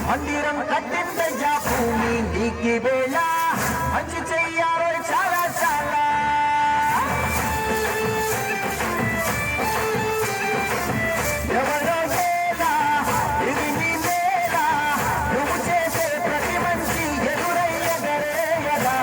మందిరం కట్టిందయ్యా భూమి నీకి వేళ మంచి చెయ్యాలో చాలా చాలా ఎవరో వేళ ఇది నీ వేళ నువ్వు చేసే ప్రతి మంచి ఎదురయ్యగరేయగా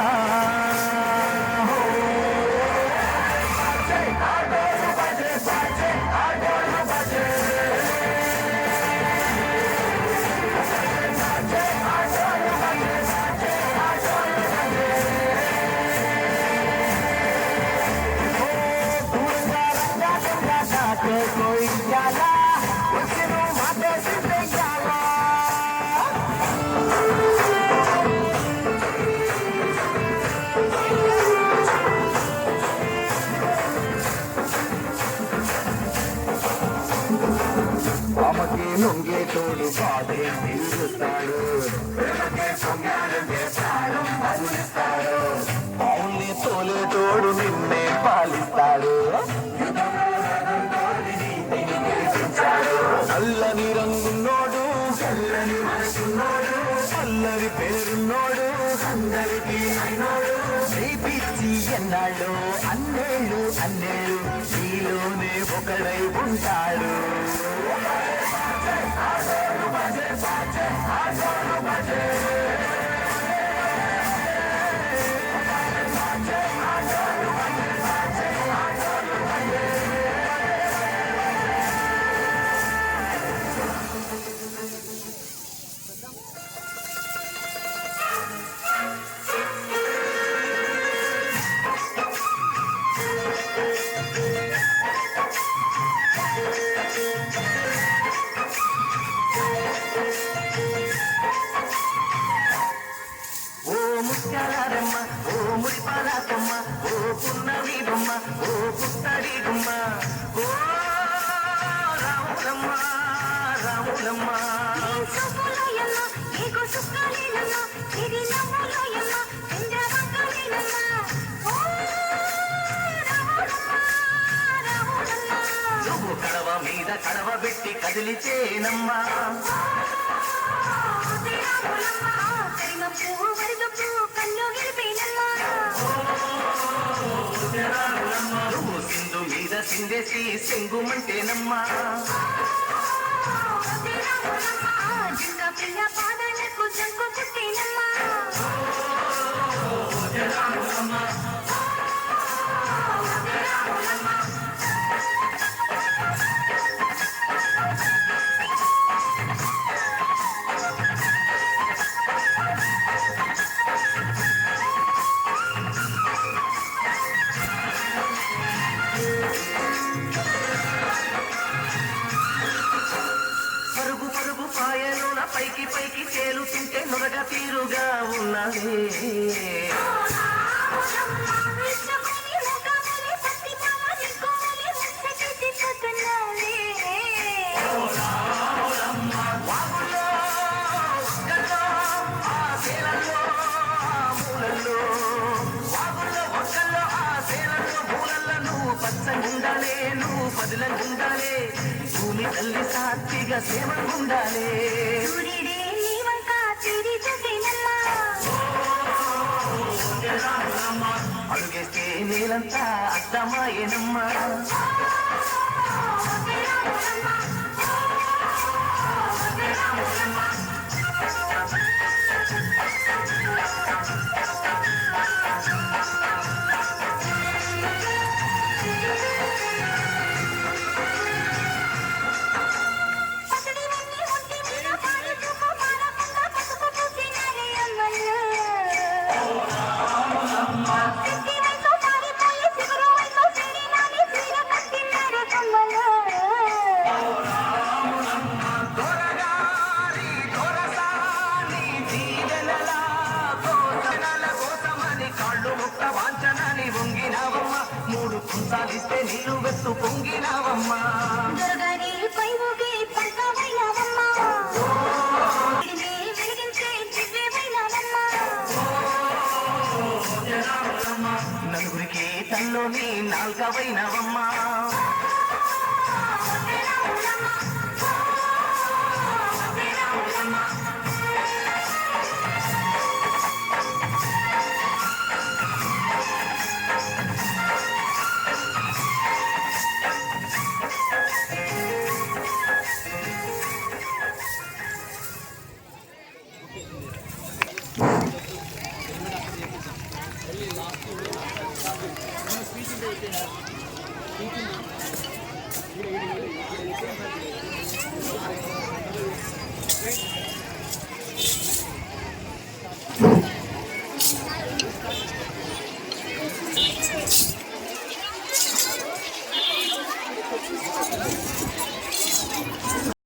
कोई जाला उसनु माते सिद्धे जाला ఆమకి నుంగే తోడు పాడే నిలుస్తాడు ప్రేమకే పొంగాలంటే ప్రాణం బదులిస్తాడు అవుని తోలే తోడు నిన్నే పాలిస్తాడు చల్లని రంగున్నోడు చల్లని మనసున్నోడు చల్లని పేరున్నోడు అందరికీ అయినోడు నీ పిచ్చి ఎన్నాళ్ళు అన్నేళ్ళు అన్నేళ్ళు నీలోనే ఒకడై ఉంటాడు ముత్యాలమ్మ ఓ మురిపాలమ్మ ఓ పున్నవి బొమ్మ ఓ పుత్తడి గుమ్మ ఓ రాములమ్మ రాములమ్మ నువ్వు కడవ మీద కడవ పెట్టి కదిలిచేనమ్మా నువ్వు సింధు మీద సిందేసి సింగుమంటేనమ్మా పైకి పైకి తేలుతుంటే నొరగ తీరుగా ఉన్నది పచ్చగుండాలే నువ్వు పదిలంగుండాలే భూమి తల్లి సాక్షిగా సేవగుండాలే అడుగేస్తే నేలంతా అర్థమాయేనమ్మా Come on. పొంగినట్టు పొంగినావమ్మా దొరగారి పై ఊగి పంకమైనావమ్మా ఇడిని వెలిగించే దివ్యమైనావమ్మా నలుగురికి తల్లోని నాల్కవైనవమ్మా